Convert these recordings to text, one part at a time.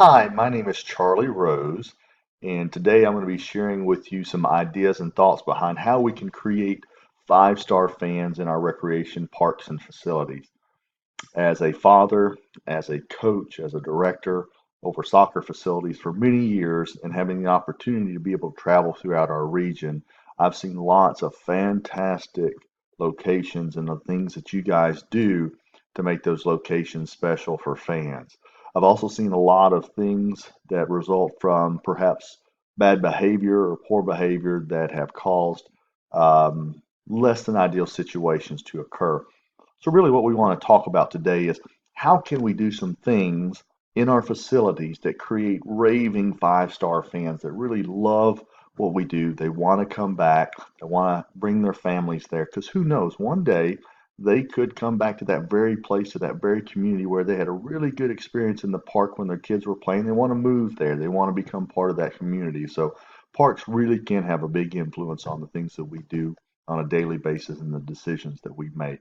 Hi, my name is Charlie Rose, and today I'm going to be sharing with you some ideas and thoughts behind how we can create five-star fans in our recreation parks and facilities. As a father, as a coach, as a director over soccer facilities for many years, and having the opportunity to be able to travel throughout our region, I've seen lots of fantastic locations and the things that you guys do to make those locations special for fans. I've also seen a lot of things that result from perhaps bad behavior or poor behavior that have caused less than ideal situations to occur. So really what we want to talk about today is how can we do some things in our facilities that create raving five-star fans that really love what we do. They want to come back. They want to bring their families there because who knows, one day they could come back to that very place, to that very community where they had a really good experience in the park when their kids were playing. They want to move there. They want to become part of that community. So parks really can have a big influence on the things that we do on a daily basis and the decisions that we make.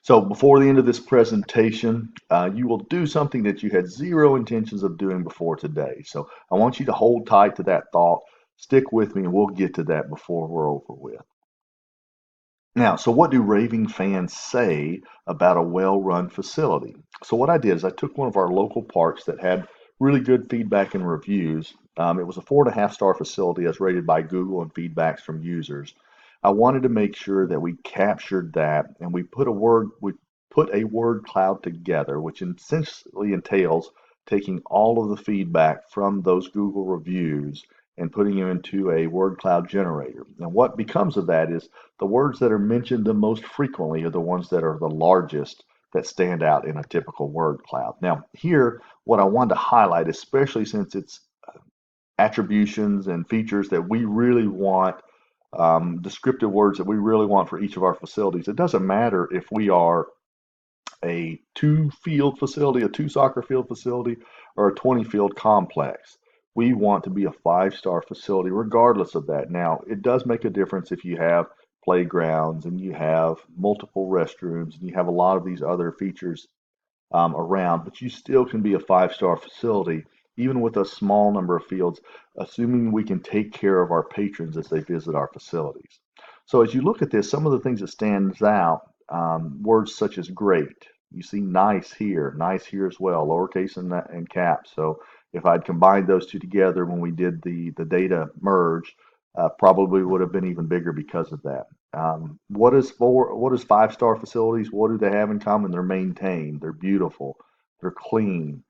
So before the end of this presentation, you will do something that you had zero intentions of doing before today. So I want you to hold tight to that thought. Stick with me and we'll get to that before we're over with. Now, so what do raving fans say about a well-run facility? So what I did is I took one of our local parks that had really good feedback and reviews. It was a 4.5 star facility as rated by Google and feedbacks from users. I wanted to make sure that we captured that and we put a word cloud together, which essentially entails taking all of the feedback from those Google reviews and putting them into a word cloud generator. And what becomes of that is the words that are mentioned the most frequently are the ones that are the largest that stand out in a typical word cloud. Now, here, what I wanted to highlight, especially since it's attributions and features that we really want, descriptive words that we really want for each of our facilities. It doesn't matter if we are a two-field facility, a two-soccer field facility, or a 20-field complex. We want to be a five-star facility regardless of that. Now, it does make a difference if you have playgrounds and you have multiple restrooms and you have a lot of these other features around, but you still can be a five-star facility even with a small number of fields, assuming we can take care of our patrons as they visit our facilities. So as you look at this, some of the things that stands out, words such as great. You see nice here as well, lowercase and caps. So if I'd combined those two together when we did the data merge, probably would have been even bigger because of that. What is five-star facilities? What do they have in common? They're maintained, they're beautiful, they're clean.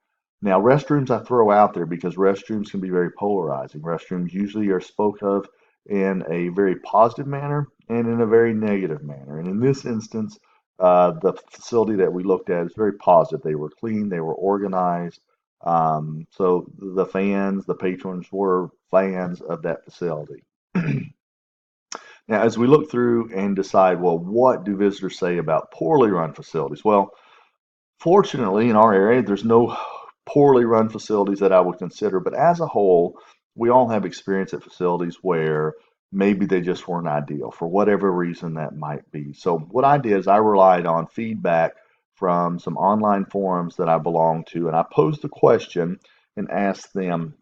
Now, restrooms I throw out there because restrooms can be very polarizing. Restrooms usually are spoke of in a very positive manner and in a very negative manner. And in this instance, the facility that we looked at is very positive. They were clean, they were organized. So the patrons were fans of that facility. Now, as we look through and decide, well, what do visitors say about poorly run facilities? Well, fortunately, in our area, there's no poorly run facilities that I would consider, but as a whole, we all have experience at facilities where maybe they just weren't ideal for whatever reason that might be. So what I did is I relied on feedback from some online forums that I belong to, and I posed the question and asked them,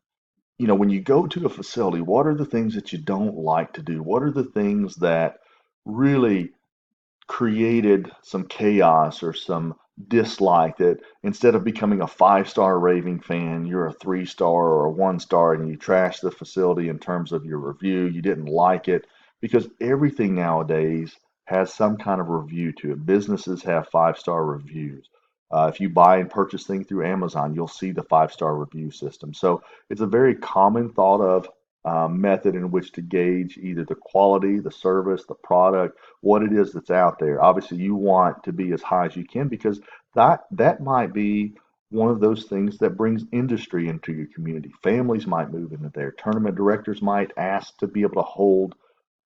when you go to a facility, what are the things that you don't like to do? What are the things that really created some chaos or some dislike that instead of becoming a 5 star raving fan, you're a 3 star or a 1 star and you trash the facility in terms of your review. You didn't like it because everything nowadays has some kind of review to it. Businesses have 5 star reviews. If you buy and purchase things through Amazon, you'll see the 5 star review system. So it's a very common thought of method in which to gauge either the quality, the service, the product, what it is that's out there. Obviously, you want to be as high as you can because that might be one of those things that brings industry into your community. Families might move into there. Tournament directors might ask to be able to hold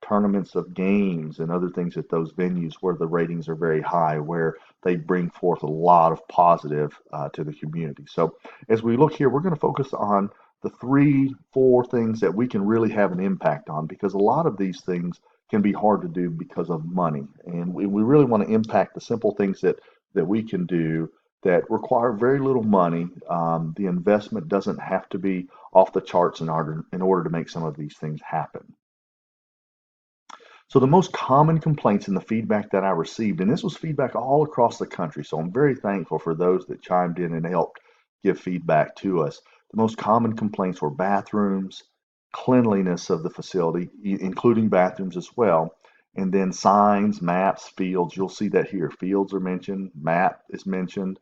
tournaments of games and other things at those venues where the ratings are very high, where they bring forth a lot of positive to the community. So as we look here, we're going to focus on the 3, 4 things that we can really have an impact on because a lot of these things can be hard to do because of money. And we really want to impact the simple things that we can do that require very little money. The investment doesn't have to be off the charts in order to make some of these things happen. So the most common complaints and the feedback that I received, and this was feedback all across the country, so I'm very thankful for those that chimed in and helped give feedback to us. The most common complaints were bathrooms, cleanliness of the facility, including bathrooms as well, and then signs, maps, fields. You'll see that here. Fields are mentioned, map is mentioned,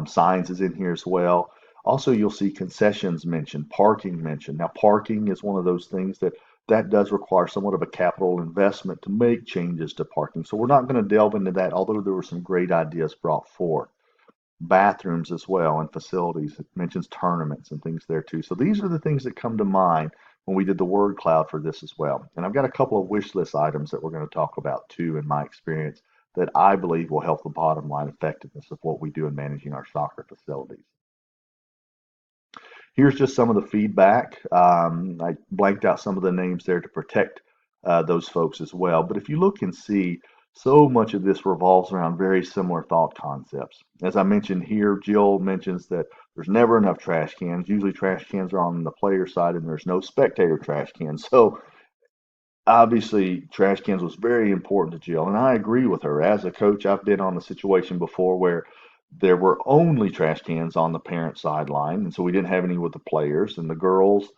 signs is in here as well. Also, you'll see concessions mentioned, parking mentioned. Now, parking is one of those things that does require somewhat of a capital investment to make changes to parking. So we're not going to delve into that, although there were some great ideas brought forth. Bathrooms as well and facilities. It mentions tournaments and things there too. So these are the things that come to mind when we did the word cloud for this as well. And I've got a couple of wish list items that we're going to talk about too in my experience that I believe will help the bottom line effectiveness of what we do in managing our soccer facilities. Here's just some of the feedback. I blanked out some of the names there to protect those folks as well. But if you look and see, so much of this revolves around very similar thought concepts. As I mentioned here, Jill mentions that there's never enough trash cans. Usually trash cans are on the player side and there's no spectator trash cans. So obviously trash cans was very important to Jill, and I agree with her. As a coach, I've been on the situation before where there were only trash cans on the parent sideline, and so we didn't have any with the players. And the girls,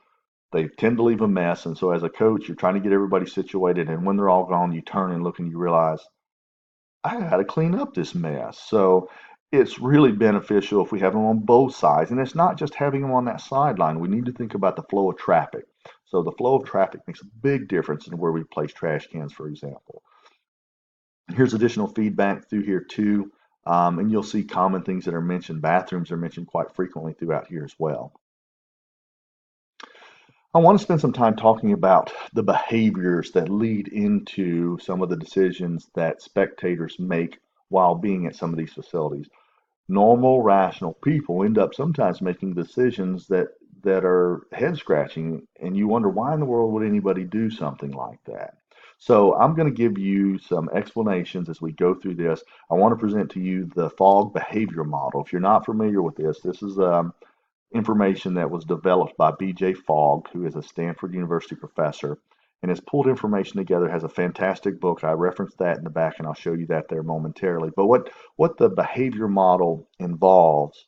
they tend to leave a mess, and so as a coach, you're trying to get everybody situated, and when they're all gone, you turn and look and you realize I got to clean up this mess. So it's really beneficial if we have them on both sides. And it's not just having them on that sideline. We need to think about the flow of traffic. So the flow of traffic makes a big difference in where we place trash cans, for example. Here's additional feedback through here too. And you'll see common things that are mentioned. Bathrooms are mentioned quite frequently throughout here as well. I want to spend some time talking about the behaviors that lead into some of the decisions that spectators make while being at some of these facilities. Normal, rational people end up sometimes making decisions that are head scratching, and you wonder why in the world would anybody do something like that. So I'm going to give you some explanations as we go through this. I want to present to you the Fogg behavior model. If you're not familiar with this is information that was developed by B.J. Fogg, who is a Stanford University professor, and has pulled information together, has a fantastic book. I referenced that in the back, and I'll show you that there momentarily. But what the behavior model involves,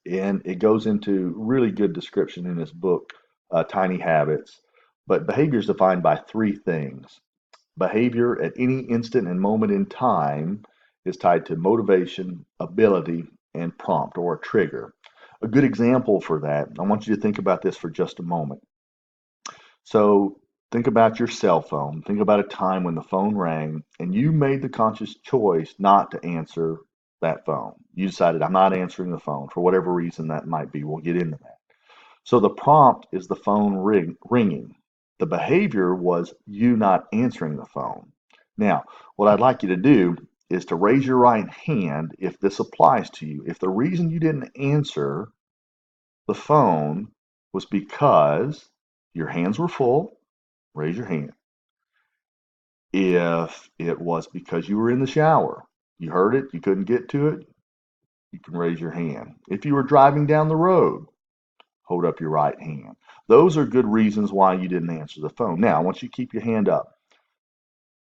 and it goes into really good description in this book, Tiny Habits. But behavior is defined by three things. Behavior at any instant and moment in time is tied to motivation, ability, and prompt or a trigger. A good example for that, I want you to think about this for just a moment. So think about your cell phone. Think about a time when the phone rang and you made the conscious choice not to answer that phone. You decided, I'm not answering the phone for whatever reason that might be. We'll get into that. So the prompt is the phone ringing. The behavior was you not answering the phone. Now, what I'd like you to do is to raise your right hand if this applies to you. If the reason you didn't answer the phone was because your hands were full, raise your hand. If it was because you were in the shower, you heard it, you couldn't get to it, you can raise your hand. If you were driving down the road, hold up your right hand. Those are good reasons why you didn't answer the phone. Now, I want you to keep your hand up.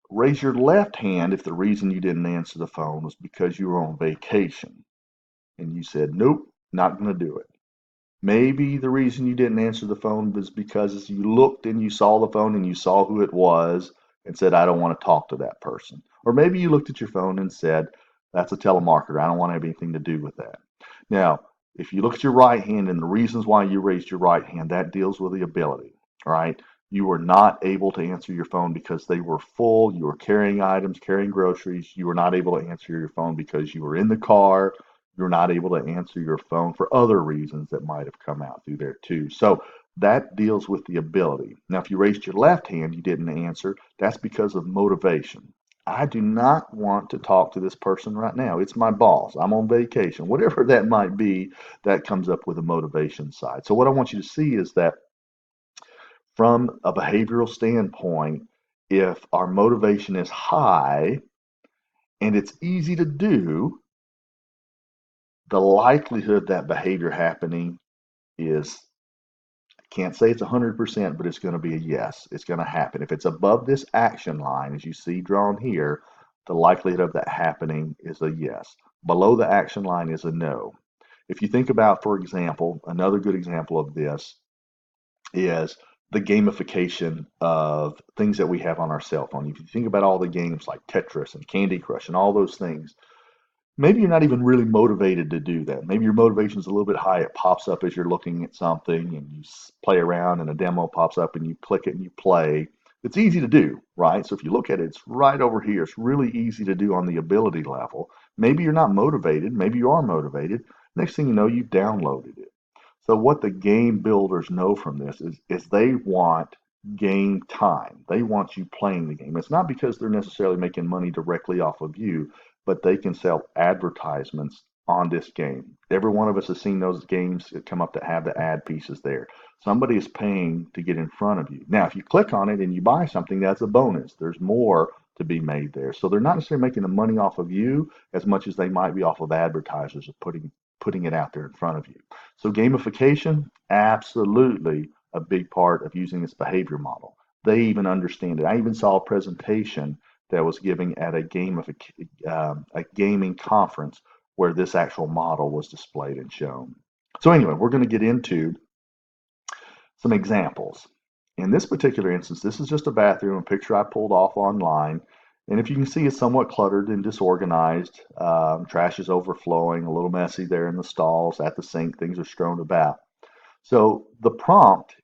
Raise your left hand if the reason you didn't answer the phone was because you were on vacation and you said, nope, not going to do it. Maybe the reason you didn't answer the phone was because you looked and you saw the phone and you saw who it was and said, I don't want to talk to that person. Or maybe you looked at your phone and said, that's a telemarketer. I don't want to have anything to do with that. Now, if you look at your right hand and the reasons why you raised your right hand, that deals with the ability, all right? You were not able to answer your phone because they were full. You were carrying items, carrying groceries. You were not able to answer your phone because you were in the car. You're not able to answer your phone for other reasons that might have come out through there too. So that deals with the ability. Now, if you raised your left hand, you didn't answer, that's because of motivation. I do not want to talk to this person right now. It's my boss. I'm on vacation. Whatever that might be, that comes up with a motivation side. So what I want you to see is that from a behavioral standpoint, if our motivation is high and it's easy to do, the likelihood of that behavior happening is, I can't say it's 100%, but it's going to be a yes. It's going to happen. If it's above this action line, as you see drawn here, the likelihood of that happening is a yes. Below the action line is a no. If you think about, for example, another good example of this is the gamification of things that we have on our cell phone. If you think about all the games like Tetris and Candy Crush and all those things, maybe you're not even really motivated to do that. Maybe your motivation is a little bit high. It pops up as you're looking at something and you play around and a demo pops up and you click it and you play. It's easy to do, right? So if you look at it, it's right over here. It's really easy to do on the ability level. Maybe you're not motivated. Maybe you are motivated. Next thing you know, you've downloaded it. So what the game builders know from this is they want game time. They want you playing the game. It's not because they're necessarily making money directly off of you, but they can sell advertisements on this game. Every one of us has seen those games that come up that have the ad pieces there. Somebody is paying to get in front of you. Now, if you click on it and you buy something, that's a bonus. There's more to be made there. So they're not necessarily making the money off of you as much as they might be off of advertisers of putting it out there in front of you. So gamification, absolutely a big part of using this behavior model. They even understand it. I even saw a presentation that was giving at a gaming conference where this actual model was displayed and shown. So anyway, we're going to get into some examples. In this particular instance, this is just a bathroom, a picture I pulled off online. And if you can see, it's somewhat cluttered and disorganized. Trash is overflowing, a little messy there in the stalls, at the sink, things are strewn about. So the prompt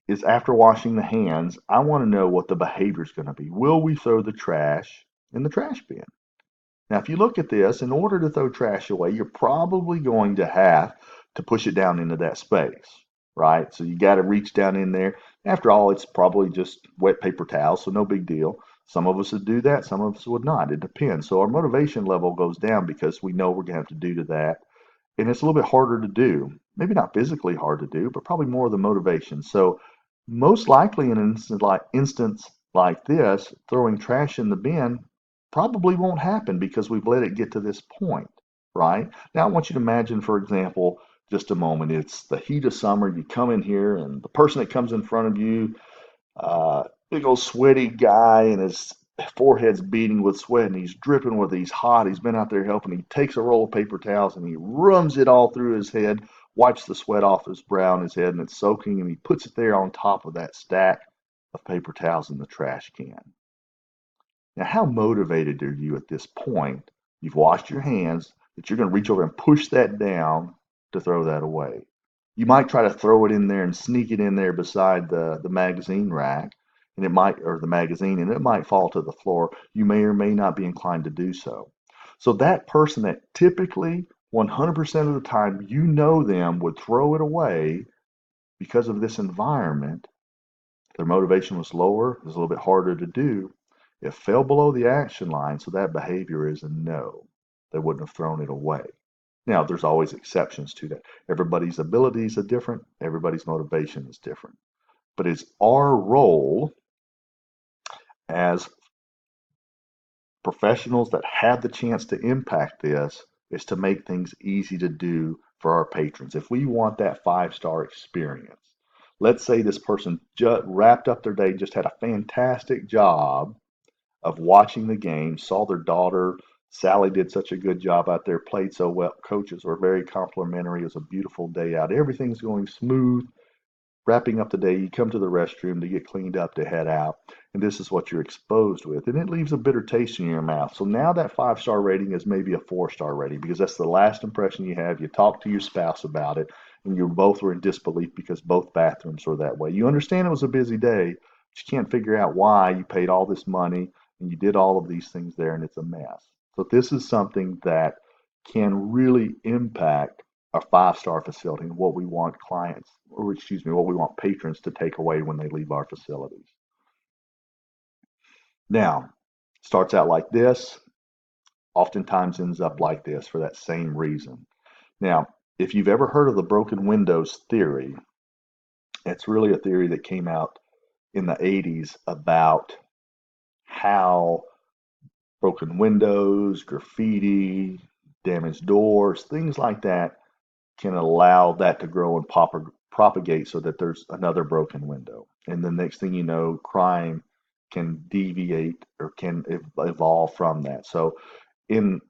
is, after washing the hands, I want to know what the behavior is going to be. Will we throw the trash in the trash bin? Now, if you look at this, in order to throw trash away, you're probably going to have to push it down into that space, right? So you got to reach down in there. After all, it's probably just wet paper towels, so no big deal. Some of us would do that, some of us would not. It depends. So our motivation level goes down because we know we're going to have to do to that. And it's a little bit harder to do. Maybe not physically hard to do, but probably more of the motivation. So most likely in an instance like this, throwing trash in the bin probably won't happen because we've let it get to this point, right? Now I want you to imagine, for example, just a moment, it's the heat of summer, you come in here and the person that comes in front of you, big old sweaty guy and his forehead's beating with sweat and he's dripping with, he's hot, he's been out there helping, he takes a roll of paper towels and he rums it all through his head, wipes the sweat off his brow and his head, and it's soaking, and he puts it there on top of that stack of paper towels in the trash can. Now, how motivated are you at this point? You've washed your hands, that you're going to reach over and push that down to throw that away. You might try to throw it in there and sneak it in there beside the magazine rack, and it might, or the magazine, and it might fall to the floor. You may or may not be inclined to do so. So that person that typically 100% of the time you know them would throw it away because of this environment, their motivation was lower, it was a little bit harder to do. It fell below the action line, so that behavior is a no. They wouldn't have thrown it away. Now, there's always exceptions to that. Everybody's abilities are different, everybody's motivation is different. But it's our role as professionals that have the chance to impact this is to make things easy to do for our patrons. If we want that 5-star experience, let's say this person just wrapped up their day, just had a fantastic job of watching the game, saw their daughter, Sally did such a good job out there, played so well, coaches were very complimentary, it was a beautiful day out, everything's going smooth. Wrapping up the day, you come to the restroom to get cleaned up to head out, and this is what you're exposed with, and it leaves a bitter taste in your mouth. So now that 5-star rating is maybe a 4-star rating because that's the last impression you have. You talk to your spouse about it, and you both were in disbelief because both bathrooms were that way. You understand it was a busy day, but you can't figure out why you paid all this money and you did all of these things there, and it's a mess. So this is something that can really impact a 5-star facility and what we want clients, or excuse me, what we want patrons to take away when they leave our facilities. Now, starts out like this, oftentimes ends up like this for that same reason. Now, if you've ever heard of the broken windows theory, it's really a theory that came out in the 80s about how broken windows, graffiti, damaged doors, things like that can allow that to grow and propagate so that there's another broken window. And the next thing you know, crime can deviate or can evolve from that. So, in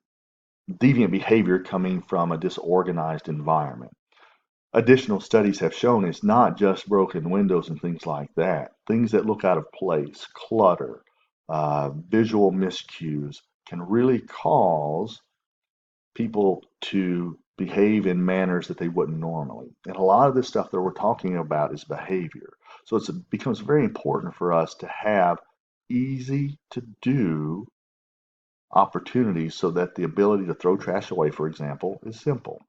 deviant behavior coming from a disorganized environment. Additional studies have shown it's not just broken windows and things like that. Things that look out of place, clutter, visual miscues can really cause people to behave in manners that they wouldn't normally. And a lot of this stuff that we're talking about is behavior. So it becomes very important for us to have easy to do opportunities so that the ability to throw trash away, for example, is simple.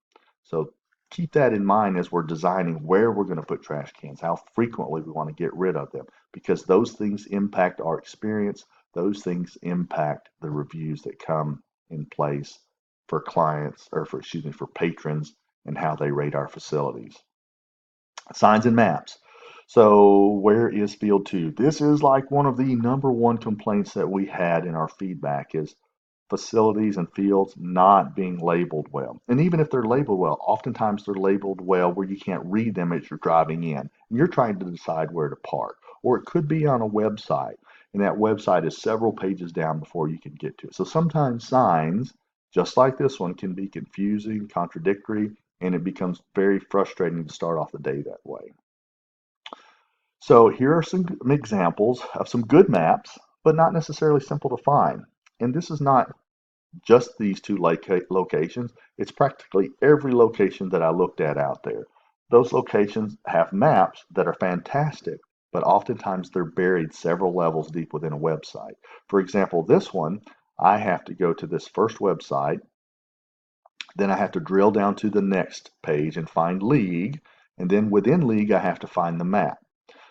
So keep that in mind as we're designing where we're going to put trash cans, how frequently we want to get rid of them, because those things impact our experience. Those things impact the reviews that come in place for clients, or for, excuse me, for patrons, and how they rate our facilities. Signs and maps. So where is field two? This is like one of the number one complaints that we had in our feedback is facilities and fields not being labeled well. And even if they're labeled well, oftentimes they're labeled well where you can't read them as you're driving in. And you're trying to decide where to park. Or it could be on a website, and that website is several pages down before you can get to it. So sometimes signs, just like this one, can be confusing, contradictory, and it becomes very frustrating to start off the day that way. So here are some examples of some good maps, but not necessarily simple to find. And this is not just these two locations. It's practically every location that I looked at out there. Those locations have maps that are fantastic, but oftentimes they're buried several levels deep within a website. For example, this one, I have to go to this first website, then I have to drill down to the next page and find league, and then within league I have to find the map.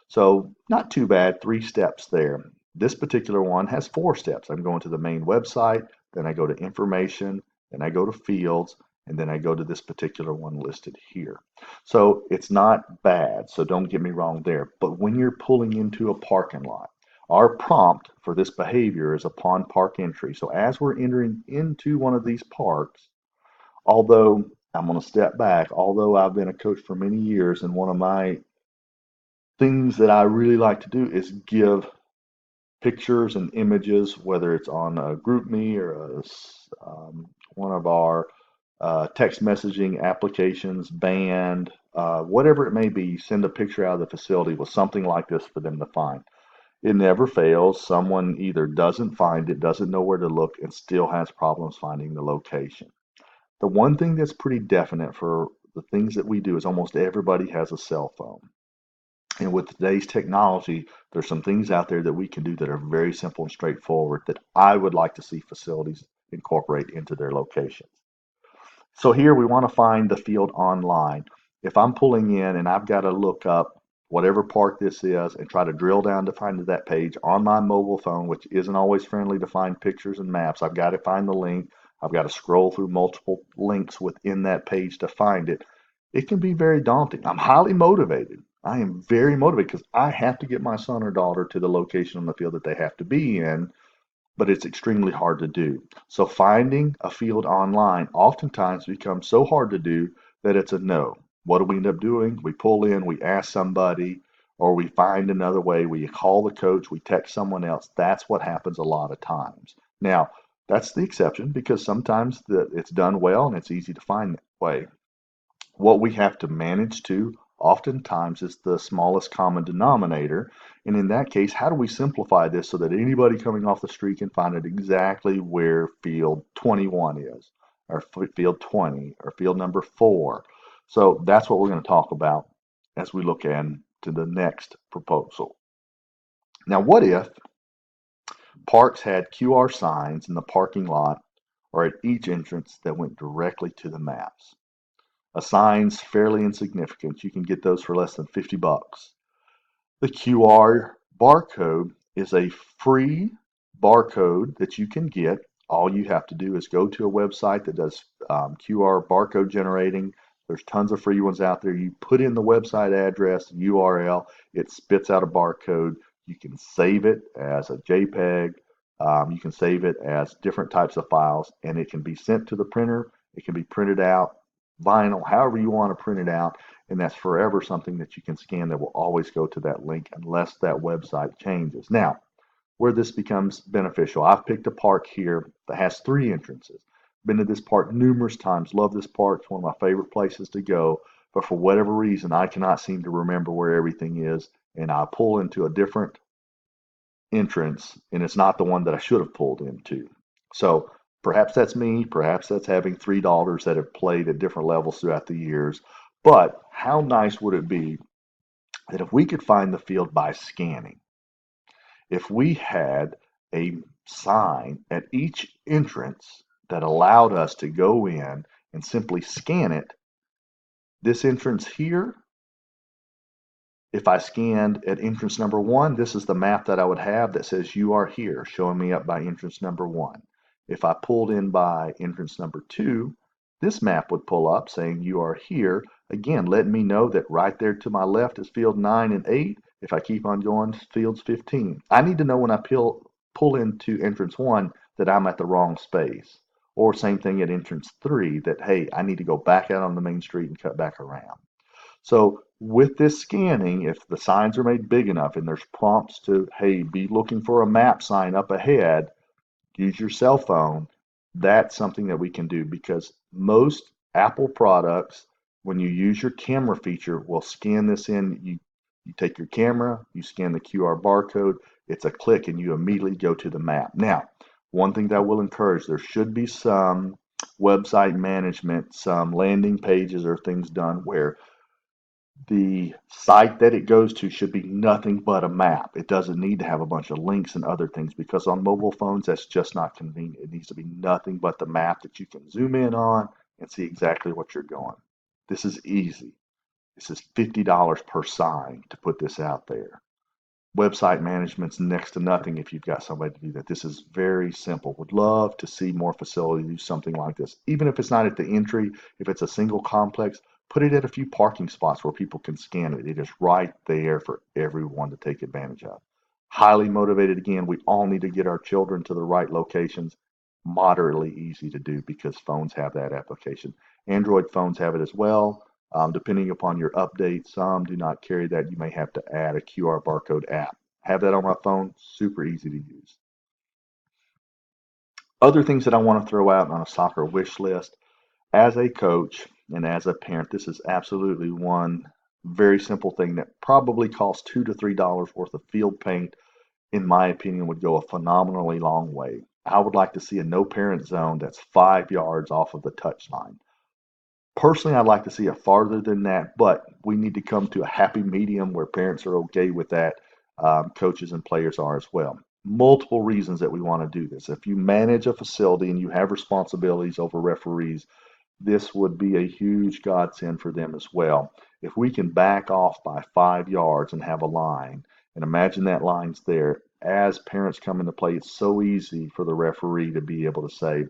So not too bad, 3 steps there. This particular one has 4 steps. I'm going to the main website, then I go to information, then I go to fields, and then I go to this particular one listed here. So it's not bad, so don't get me wrong there. But when you're pulling into a parking lot, our prompt for this behavior is upon park entry. So as we're entering into one of these parks, although I'm going to step back, although I've been a coach for many years, and one of my things that I really like to do is give pictures and images, whether it's on a GroupMe or one of our text messaging applications, Band, whatever it may be, send a picture out of the facility with something like this for them to find. It never fails. Someone either doesn't find it, doesn't know where to look, and still has problems finding the location. The one thing that's pretty definite for the things that we do is almost everybody has a cell phone. And with today's technology, there's some things out there that we can do that are very simple and straightforward that I would like to see facilities incorporate into their locations. So here we want to find the field online. If I'm pulling in and I've got to look up whatever park this is and try to drill down to find that page on my mobile phone, which isn't always friendly to find pictures and maps, I've got to find the link. I've got to scroll through multiple links within that page to find it. It can be very daunting. I'm highly motivated. I am very motivated because I have to get my son or daughter to the location on the field that they have to be in, but it's extremely hard to do. So finding a field online oftentimes becomes so hard to do that it's a no. What do we end up doing? We pull in, we ask somebody, or we find another way. We call the coach, we text someone else. That's what happens a lot of times. Now, that's the exception because sometimes it's done well and it's easy to find that way. What we have to manage to oftentimes is the smallest common denominator. And in that case, how do we simplify this so that anybody coming off the street can find it exactly where field 21 is, or field 20, or field number 4? So that's what we're going to talk about as we look into the next proposal. Now, what if parks had QR signs in the parking lot or at each entrance that went directly to the maps? A sign's fairly insignificant. You can get those for less than 50 bucks. The QR barcode is a free barcode that you can get. All you have to do is go to a website that does QR barcode generating. There's tons of free ones out there. You put in the website address, URL, it spits out a barcode. You can save it as a JPEG. You can save it as different types of files, and it can be sent to the printer It can be printed out, vinyl, however you want to print it out, and that's forever something that you can scan that will always go to that link unless that website changes. Now, where this becomes beneficial, I've picked a park here that has 3 entrances. Been to this park numerous times, love this park, it's one of my favorite places to go, but for whatever reason, I cannot seem to remember where everything is, and I pull into a different entrance, and it's not the one that I should have pulled into. So perhaps that's me, perhaps that's having 3 daughters that have played at different levels throughout the years. But how nice would it be that if we could find the field by scanning? If we had a sign at each entrance that allowed us to go in and simply scan it, this entrance here, if I scanned at entrance number 1, this is the map that I would have that says you are here, showing me up by entrance number 1. If I pulled in by entrance number 2, this map would pull up saying you are here, again letting me know that right there to my left is field 9 and 8. If I keep on going, fields 15. I need to know when I pull into entrance 1 that I'm at the wrong space. Or same thing at entrance 3, that hey, I need to go back out on the main street and cut back around. So with this scanning, if the signs are made big enough and there's prompts to, hey, be looking for a map sign up ahead, use your cell phone, that's something that we can do, because most Apple products, when you use your camera feature, will scan this in. You take your camera, you scan the QR barcode, it's a click, and you immediately go to the map. Now, one thing that I will encourage, there should be some website management, some landing pages or things done where the site that it goes to should be nothing but a map. It doesn't need to have a bunch of links and other things, because on mobile phones, that's just not convenient. It needs to be nothing but the map that you can zoom in on and see exactly what you're going. This is easy. This is $50 per sign to put this out there. Website management's next to nothing if you've got somebody to do that. This is very simple. Would love to see more facilities do something like this. Even if it's not at the entry, if it's a single complex, put it at a few parking spots where people can scan it. It is right there for everyone to take advantage of. Highly motivated. Again, we all need to get our children to the right locations. Moderately easy to do because phones have that application. Android phones have it as well. Depending upon your update, some do not carry that. You may have to add a QR barcode app. Have that on my phone, super easy to use. Other things that I want to throw out on a soccer wish list, as a coach and as a parent, this is absolutely one very simple thing that probably costs $2 to $3 worth of field paint, in my opinion, would go a phenomenally long way. I would like to see a no parent zone that's 5 yards off of the touch line. Personally, I'd like to see it farther than that, but we need to come to a happy medium where parents are okay with that. Coaches and players are as well. Multiple reasons that we want to do this. If you manage a facility and you have responsibilities over referees, this would be a huge godsend for them as well. If we can back off by 5 yards and have a line, and imagine that line's there, as parents come into play, it's so easy for the referee to be able to say,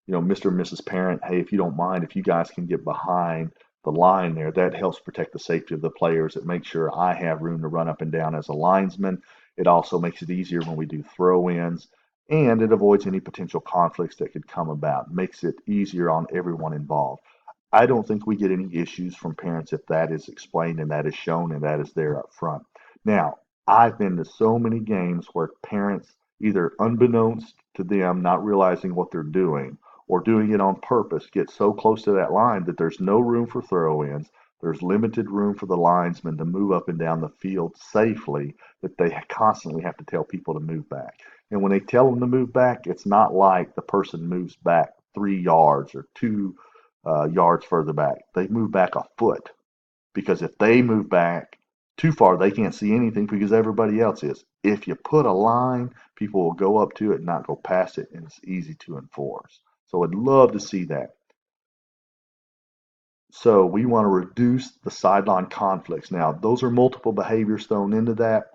Mr. and Mrs. Parent, hey, if you don't mind, if you guys can get behind the line there, that helps protect the safety of the players. It makes sure I have room to run up and down as a linesman. It also makes it easier when we do throw-ins, and it avoids any potential conflicts that could come about. Makes it easier on everyone involved. I don't think we get any issues from parents if that is explained and that is shown and that is there up front. Now, I've been to so many games where parents, either unbeknownst to them, not realizing what they're doing, or doing it on purpose, get so close to that line that there's no room for throw-ins. There's limited room for the linesmen to move up and down the field safely, that they constantly have to tell people to move back. And when they tell them to move back, it's not like the person moves back 3 yards or 2 yards further back. They move back a foot, because if they move back too far, they can't see anything because everybody else is. If you put a line, people will go up to it and not go past it, and it's easy to enforce. So I'd love to see that. So we want to reduce the sideline conflicts. Now, those are multiple behaviors thrown into that.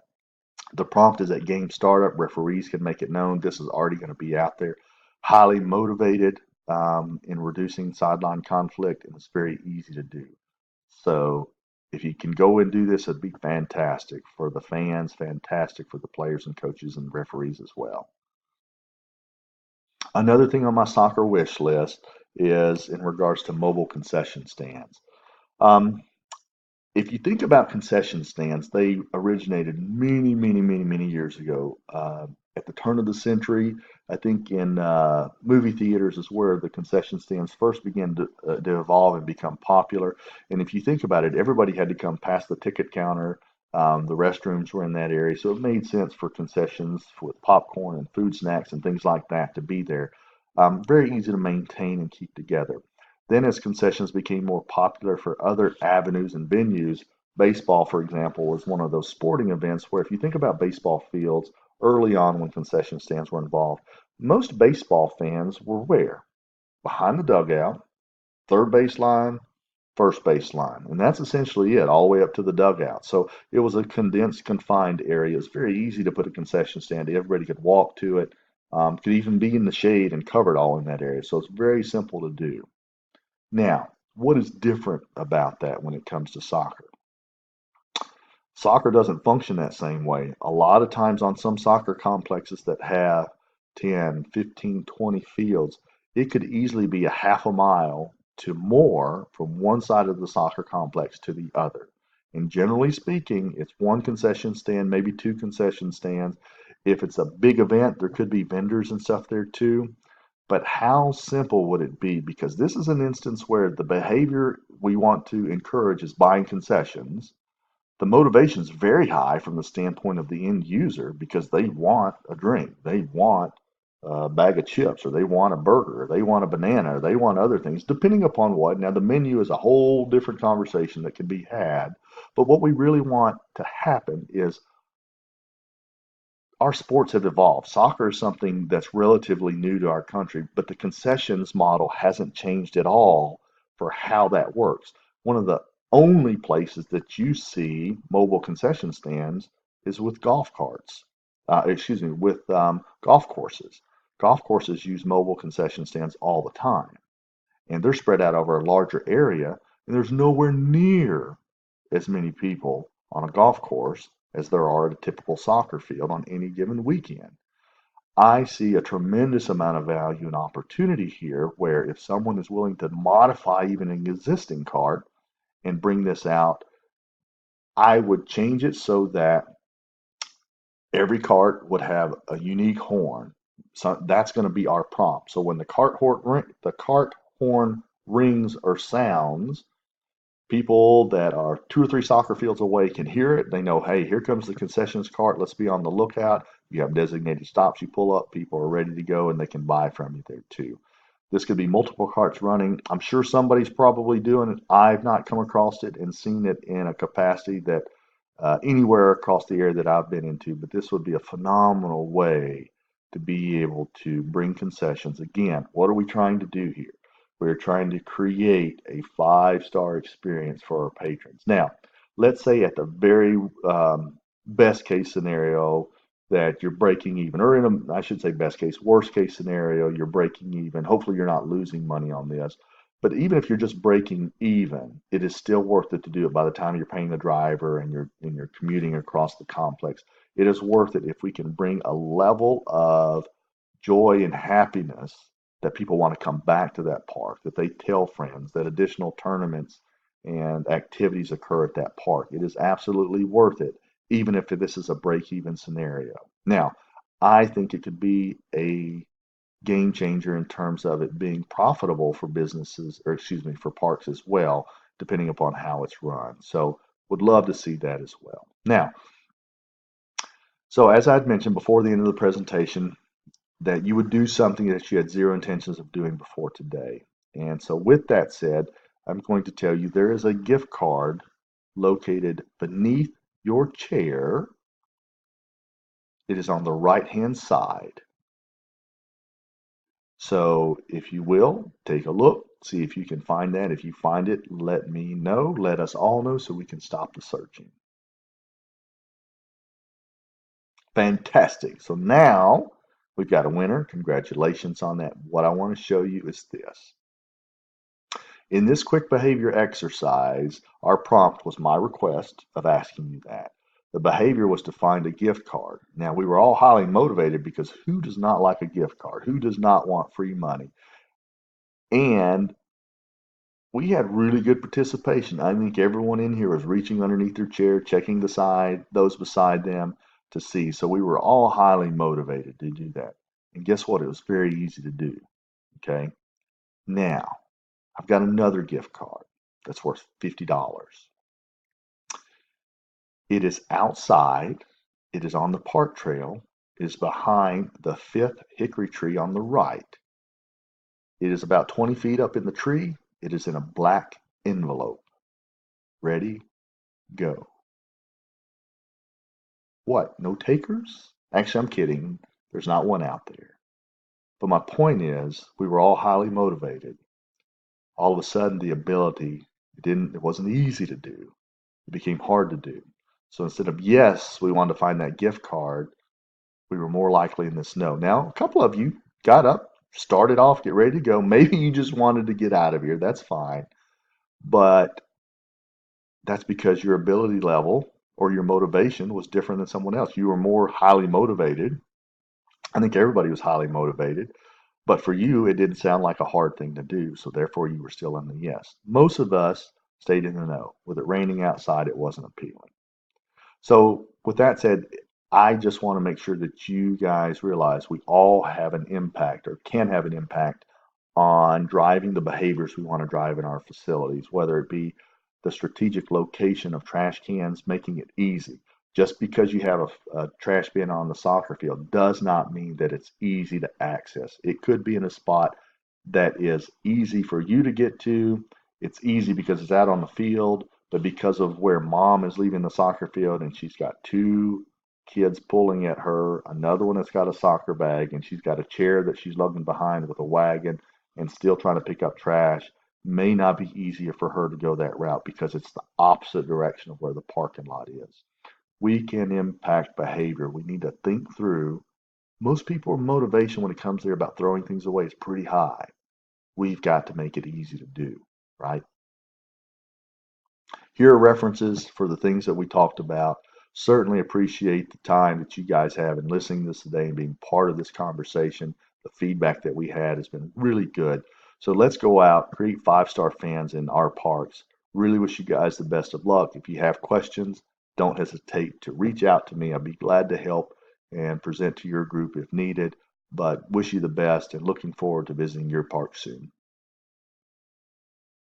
The prompt is at game startup. Referees can make it known this is already going to be out there. Highly motivated in reducing sideline conflict, and it's very easy to do. So if you can go and do this, it'd be fantastic for the fans, fantastic for the players and coaches and referees as well. Another thing on my soccer wish list is in regards to mobile concession stands. Um, if you think about concession stands, they originated many years ago. At the turn of the century, I think in movie theaters is where the concession stands first began to evolve and become popular. And if you think about it, everybody had to come past the ticket counter. The restrooms were in that area, so it made sense for concessions with popcorn and food snacks and things like that to be there. Very easy to maintain and keep together. Then, as concessions became more popular for other avenues and venues, baseball, for example, was one of those sporting events where, if you think about baseball fields early on when concession stands were involved, most baseball fans were where? Behind the dugout, third baseline, first baseline. And that's essentially it, all the way up to the dugout. So it was a condensed, confined area. It's very easy to put a concession stand. Everybody could walk to it, could even be in the shade and covered all in that area. So it's very simple to do. Now, what is different about that when it comes to soccer? Soccer doesn't function that same way. A lot of times on some soccer complexes that have 10, 15, 20 fields, it could easily be a half a mile to more from one side of the soccer complex to the other. And generally speaking, it's one concession stand, maybe two concession stands. If it's a big event, there could be vendors and stuff there too. But how simple would it be? Because this is an instance where the behavior we want to encourage is buying concessions. The motivation is very high from the standpoint of the end user because they want a drink, they want a bag of chips, or they want a burger, or they want a banana, or they want other things, depending upon what. Now, the menu is a whole different conversation that can be had. But what we really want to happen is our sports have evolved. Soccer is something that's relatively new to our country, but the concessions model hasn't changed at all for how that works. One of the only places that you see mobile concession stands is with golf carts. Excuse me, with golf courses. Golf courses use mobile concession stands all the time, and they're spread out over a larger area, and there's nowhere near as many people on a golf course as there are at a typical soccer field on any given weekend. I see a tremendous amount of value and opportunity here where if someone is willing to modify even an existing cart and bring this out, I would change it so that every cart would have a unique horn. So that's going to be our prompt. So when the cart horn rings or sounds, people that are two or three soccer fields away can hear it. They know, hey, here comes the concessions cart. Let's be on the lookout. You have designated stops. You pull up, people are ready to go, and they can buy from you there too. This could be multiple carts running. I'm sure somebody's probably doing it. I've not come across it and seen it in a capacity that anywhere across the area that I've been into, but this would be a phenomenal way to be able to bring concessions. Again, what are we trying to do here? We're trying to create a five-star experience for our patrons. Now, let's say at the very best case scenario that you're breaking even, or in a, I should say best case, worst case scenario, you're breaking even. Hopefully, you're not losing money on this. But even if you're just breaking even, it is still worth it to do it by the time you're paying the driver and you're commuting across the complex. It is worth it if we can bring a level of joy and happiness that people want to come back to that park, that they tell friends, that additional tournaments and activities occur at that park. It is absolutely worth it, even if this is a break even scenario. Now, I think it could be a game changer in terms of it being profitable for businesses, or excuse me, for parks as well, depending upon how it's run. So, would love to see that as well. Now, so as I'd mentioned before the end of the presentation, that you would do something that you had zero intentions of doing before today. And so, with that said, I'm going to tell you there is a gift card located beneath your chair. It is on the right hand side. So if you will, take a look, see if you can find that. If you find it, let me know, let us all know so we can stop the searching. Fantastic. So now we've got a winner. Congratulations on that. What I want to show you is this. In this quick behavior exercise, our prompt was my request of asking you that. The behavior was to find a gift card. Now, we were all highly motivated because who does not like a gift card? Who does not want free money? And we had really good participation. I think everyone in here was reaching underneath their chair, checking those beside them to see. So we were all highly motivated to do that. And guess what? It was very easy to do. Okay. Now, I've got another gift card that's worth $50. It is outside. It is on the park trail. It is behind the fifth hickory tree on the right. It is about 20 feet up in the tree. It is in a black envelope. Ready? Go. What? No takers? Actually, I'm kidding. There's not one out there. But my point is, we were all highly motivated. All of a sudden, the ability, it wasn't easy to do. It became hard to do. So instead of yes, we wanted to find that gift card, we were more likely in this no. Now, a couple of you got up, started off, get ready to go. Maybe you just wanted to get out of here. That's fine. But that's because your ability level or your motivation was different than someone else. You were more highly motivated. I think everybody was highly motivated. But for you, it didn't sound like a hard thing to do. So therefore, you were still in the yes. Most of us stayed in the no. With it raining outside, it wasn't appealing. So, with that said, I just want to make sure that you guys realize we all have an impact or can have an impact on driving the behaviors we want to drive in our facilities, whether it be the strategic location of trash cans, making it easy. Just because you have a trash bin on the soccer field does not mean that it's easy to access. It could be in a spot that is easy for you to get to. It's easy because it's out on the field, but because of where mom is leaving the soccer field and she's got two kids pulling at her, another one that's got a soccer bag, and she's got a chair that she's lugging behind with a wagon and still trying to pick up trash, may not be easier for her to go that route because it's the opposite direction of where the parking lot is. We can impact behavior. We need to think through. Most people's motivation when it comes there about throwing things away is pretty high. We've got to make it easy to do, right? Here are references for the things that we talked about. Certainly appreciate the time that you guys have in listening to this today and being part of this conversation. The feedback that we had has been really good. So let's go out, create five-star fans in our parks. Really wish you guys the best of luck. If you have questions, don't hesitate to reach out to me. I'd be glad to help and present to your group if needed. But wish you the best and looking forward to visiting your park soon.